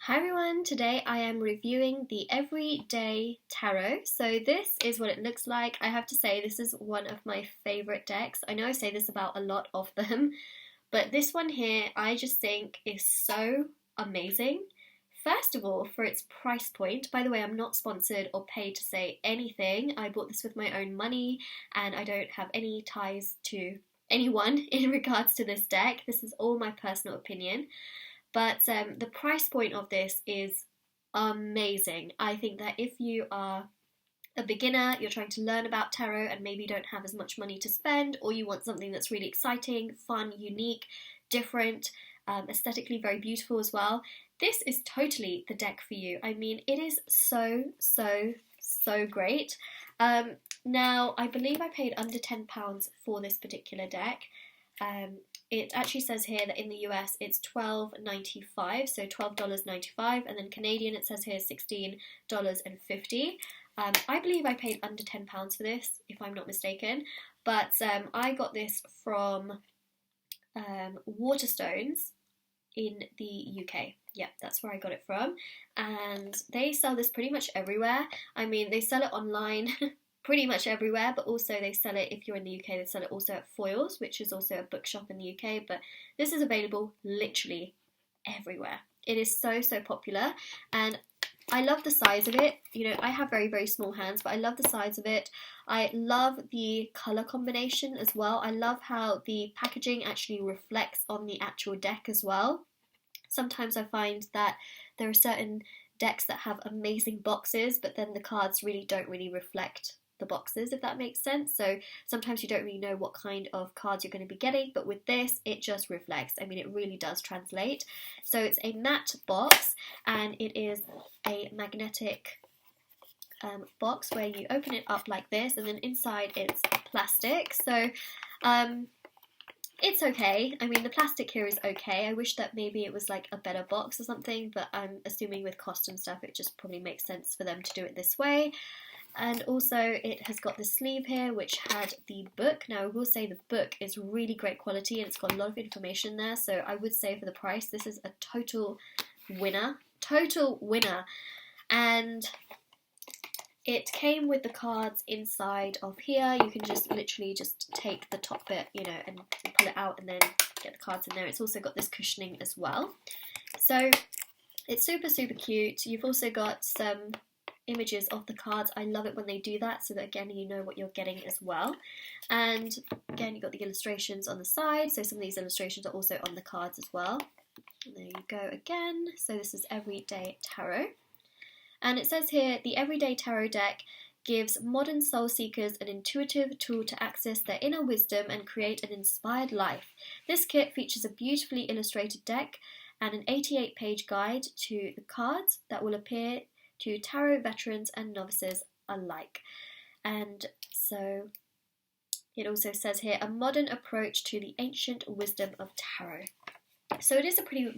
Hi everyone, today I am reviewing the Everyday Tarot. So this is what it looks like. I have to say this is one of my favourite decks. I know I say this about a lot of them, but this one here I just think is so amazing. First of all, for its price point, by the way, I'm not sponsored or paid to say anything. I bought this with my own money and I don't have any ties to anyone in regards to this deck. This is all my personal opinion. But the price point of this is amazing. I think that if you are a beginner, you're trying to learn about tarot and maybe you don't have as much money to spend, or you want something that's really exciting, fun, unique, different, aesthetically very beautiful as well, this is totally the deck for you. I mean, it is so great. Now, I believe I paid under £10 for this particular deck. It actually says here that in the US it's $12.95, so $12.95, and then Canadian it says here $16.50. I believe I paid under £10 for this, if I'm not mistaken, but I got this from Waterstones in the UK. Yep, that's where I got it from, and they sell this pretty much everywhere. I mean, they sell it online pretty much everywhere, but also they sell it, if you're in the UK, they sell it also at Foyles, which is also a bookshop in the UK, but this is available literally everywhere. It is so popular, and I love the size of it. You know, I have very small hands, but I love the size of it. I love the colour combination as well. I love how the packaging actually reflects on the actual deck as well. Sometimes I find that there are certain decks that have amazing boxes, but then the cards don't really reflect the boxes, if that makes sense. So sometimes you don't really know what kind of cards you're going to be getting, but with this it just reflects. I mean, it really does translate. So it's a matte box, and it is a magnetic box where you open it up like this, and then inside it's plastic. So it's okay. I mean, the plastic here is okay. I wish that maybe it was like a better box or something, but I'm assuming with cost and stuff it just probably makes sense for them to do it this way. And also it has got the sleeve here which had the book. Now I will say the book is really great quality and it's got a lot of information there, so I would say for the price this is a total winner. And it came with the cards inside of here. You can just literally just take the top bit, you know, and pull it out and then get the cards in there. It's also got this cushioning as well. So it's super cute. You've also got some images of the cards. I love it when they do that, so that again you know what you're getting as well. And again, you've got the illustrations on the side, so some of these illustrations are also on the cards as well. And there you go again. So this is Everyday Tarot. And it says here, the Everyday Tarot deck gives modern soul seekers an intuitive tool to access their inner wisdom and create an inspired life. This kit features a beautifully illustrated deck and an 88-page guide to the cards that will appear to tarot veterans and novices alike. And so it also says here, a modern approach to the ancient wisdom of tarot. So it is a pretty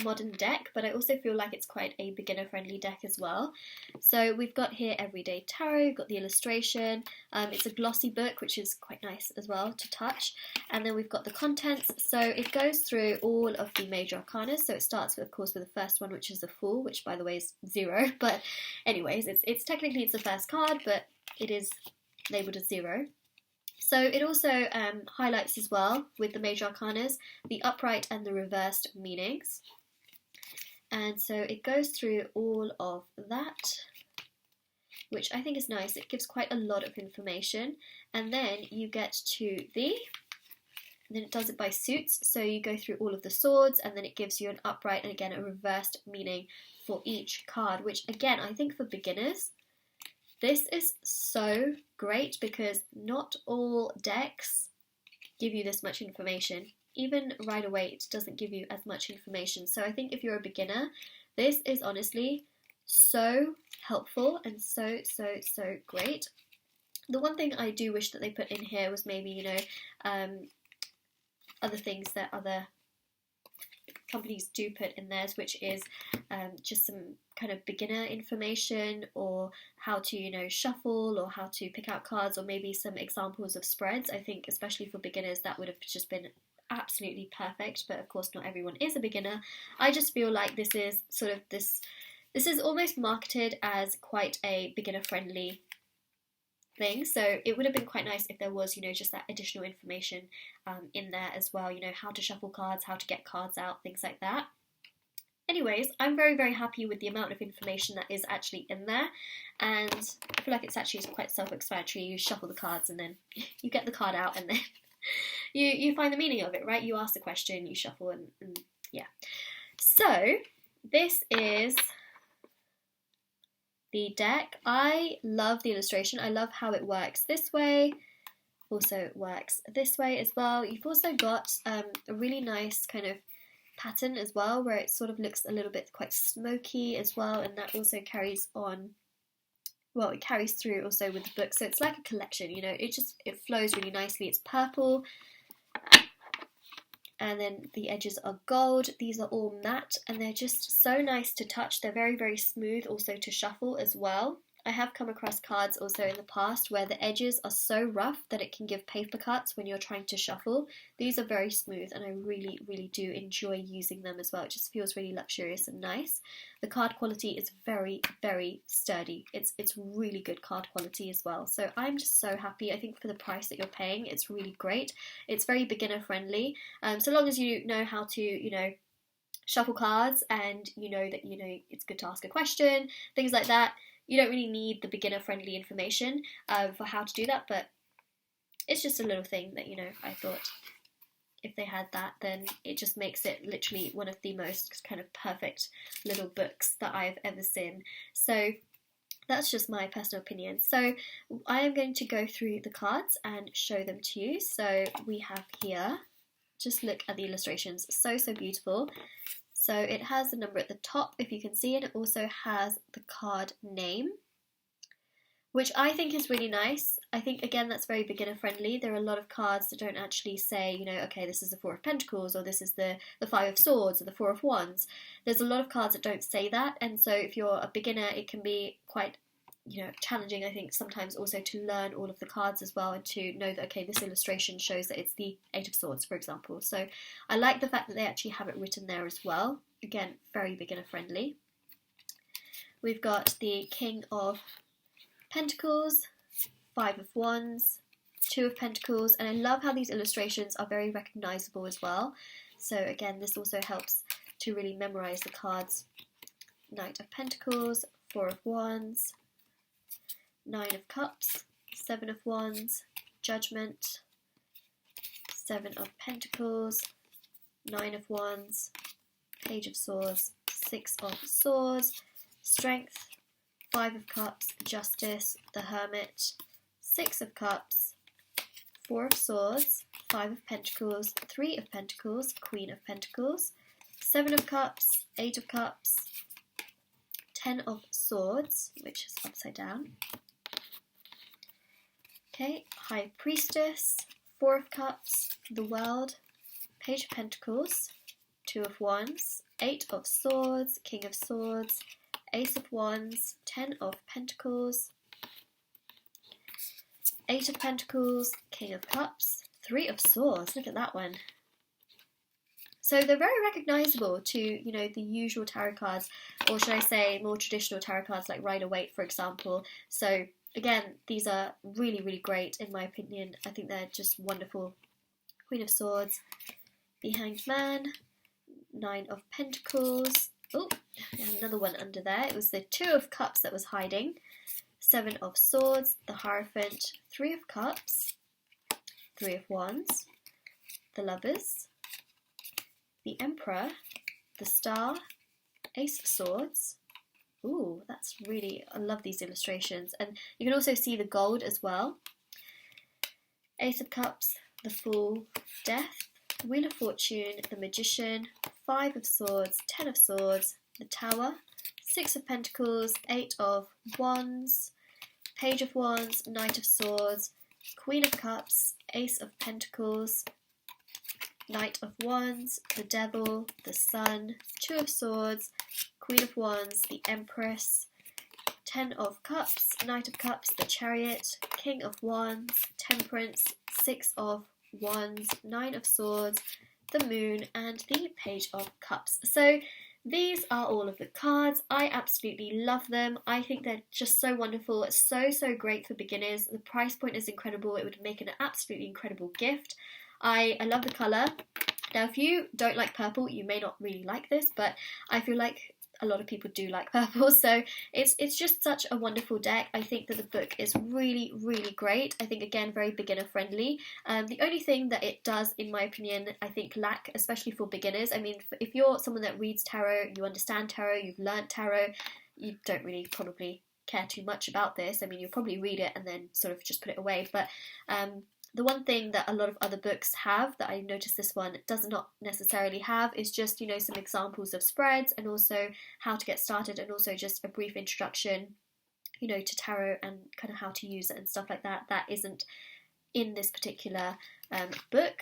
modern deck, but I also feel like it's quite a beginner-friendly deck as well. So we've got here Everyday Tarot, we've got the illustration, it's a glossy book, which is quite nice as well to touch, and then we've got the contents. So it goes through all of the major arcana, so it starts with, of course, with the first one, which is the Fool, which by the way is 0, but anyways, it's technically it's the first card, but it is labelled as 0. So it also highlights as well, with the major arcanas, the upright and the reversed meanings. And so it goes through all of that, which I think is nice. It gives quite a lot of information. And then you get to and then it does it by suits. So you go through all of the swords, and then it gives you an upright and again a reversed meaning for each card, which again, I think for beginners, this is so great because not all decks give you this much information. Even Rider-Waite doesn't give you as much information. So I think if you're a beginner, this is honestly so helpful and so great. The one thing I do wish that they put in here was maybe, you know, other things that other companies do put in theirs, which is just some kind of beginner information, or how to, you know, shuffle, or how to pick out cards, or maybe some examples of spreads. I think especially for beginners that would have just been absolutely perfect, but of course not everyone is a beginner. I just feel like this is sort of this is almost marketed as quite a beginner friendly thing, so it would have been quite nice if there was, you know, just that additional information in there as well, you know, how to shuffle cards, how to get cards out, things like that. Anyways, I'm very, very happy with the amount of information that is actually in there, and I feel like it's actually quite self-explanatory. You shuffle the cards and then you get the card out, and then you find the meaning of it, right? You ask the question, you shuffle, and yeah. So this is the deck. I love the illustration. I love how it works this way. Also it works this way as well. You've also got a really nice kind of pattern as well, where it sort of looks a little bit quite smoky as well, and that also carries on, well, it carries through also with the book, so it's like a collection, you know, it flows really nicely. It's purple, and then the edges are gold. These are all matte, and they're just so nice to touch. They're very, very smooth also to shuffle as well. I have come across cards also in the past where the edges are so rough that it can give paper cuts when you're trying to shuffle. These are very smooth, and I really, really do enjoy using them as well. It just feels really luxurious and nice. The card quality is very, very sturdy. It's really good card quality as well. So I'm just so happy. I think for the price that you're paying, it's really great. It's very beginner friendly. So long as you know how to, you know, shuffle cards, and you know that, you know, it's good to ask a question, things like that. You don't really need the beginner-friendly information for how to do that, but it's just a little thing that, you know, I thought if they had that, then it just makes it literally one of the most kind of perfect little books that I've ever seen. So that's just my personal opinion. So I am going to go through the cards and show them to you. So we have here, just look at the illustrations, so beautiful. So it has the number at the top, if you can see, and it also has the card name, which I think is really nice. I think, again, that's very beginner friendly. There are a lot of cards that don't actually say, you know, okay, this is the Four of Pentacles, or this is the Five of Swords, or the Four of Wands. There's a lot of cards that don't say that, and so if you're a beginner, it can be quite, you know, challenging, I think, sometimes also to learn all of the cards as well, and to know that, okay, this illustration shows that it's the Eight of Swords, for example. So I like the fact that they actually have it written there as well. Again, very beginner friendly. We've got the King of Pentacles, Five of Wands, Two of Pentacles, and I love how these illustrations are very recognisable as well. So again, this also helps to really memorise the cards. Knight of Pentacles, Four of Wands, Nine of Cups, Seven of Wands, Judgment, Seven of Pentacles, Nine of Wands, Page of Swords, Six of Swords, Strength, Five of Cups, Justice, the Hermit, Six of Cups, Four of Swords, Five of Pentacles, Three of Pentacles, Queen of Pentacles, Seven of Cups, Eight of Cups, Ten of Swords, which is upside down. Okay, High Priestess, Four of Cups, the World, Page of Pentacles, Two of Wands, Eight of Swords, King of Swords, Ace of Wands, Ten of Pentacles, Eight of Pentacles, King of Cups, Three of Swords, look at that one. So they're very recognisable to, you know, the usual tarot cards, or should I say more traditional tarot cards like Rider-Waite, for example. So again, these are really, really great in my opinion. I think they're just wonderful. Queen of Swords, the Hanged Man, Nine of Pentacles. Oh, another one under there. It was the Two of Cups that was hiding. Seven of Swords, the Hierophant, Three of Cups, Three of Wands, the Lovers, the Emperor, the Star, Ace of Swords. Ooh, that's really, I love these illustrations. And you can also see the gold as well. Ace of Cups, the Fool, Death, Wheel of Fortune, the Magician, Five of Swords, Ten of Swords, the Tower, Six of Pentacles, Eight of Wands, Page of Wands, Knight of Swords, Queen of Cups, Ace of Pentacles, Knight of Wands, the Devil, the Sun, Two of Swords, Queen of Wands, the Empress, Ten of Cups, Knight of Cups, the Chariot, King of Wands, Temperance, Six of Wands, 9 of Swords, the Moon, and the Page of Cups. So these are all of the cards. I absolutely love them. I think they're just so wonderful. It's so great for beginners. The price point is incredible. It would make an absolutely incredible gift. I love the colour. Now, if you don't like purple, you may not really like this, but I feel like a lot of people do like purple, so it's just such a wonderful deck. I think that the book is really great. I think, again, very beginner friendly. The only thing that it does, in my opinion, I think lack, especially for beginners, I mean, if you're someone that reads tarot, you understand tarot, you've learnt tarot, you don't really probably care too much about this. I mean, you'll probably read it and then sort of just put it away, but the one thing that a lot of other books have that I noticed this one does not necessarily have is just, some examples of spreads, and also how to get started, and also just a brief introduction, to tarot and kind of how to use it and stuff like that. That isn't in this particular book.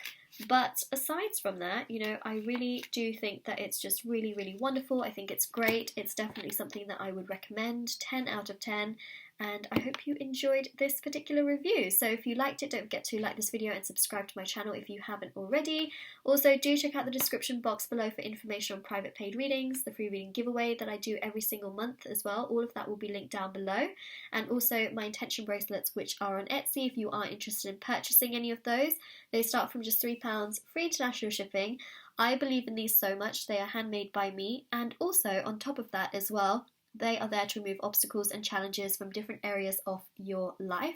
But aside from that, I really do think that it's just really wonderful. I think it's great. It's definitely something that I would recommend, 10 out of 10. And I hope you enjoyed this particular review. So if you liked it, don't forget to like this video and subscribe to my channel if you haven't already. Also, do check out the description box below for information on private paid readings, the free reading giveaway that I do every single month as well. All of that will be linked down below. And also my intention bracelets, which are on Etsy if you are interested in purchasing any of those. They start from just £3, free international shipping. I believe in these so much. They are handmade by me. And also, on top of that as well, they are there to remove obstacles and challenges from different areas of your life.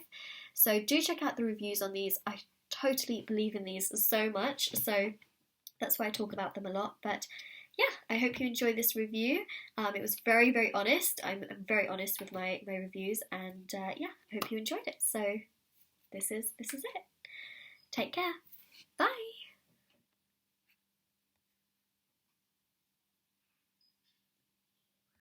So do check out the reviews on these. I totally believe in these so much, so that's why I talk about them a lot. But yeah, I hope you enjoyed this review. It was very honest. I'm very honest with my reviews, and yeah, I hope you enjoyed it. So this is it. Take care. Bye.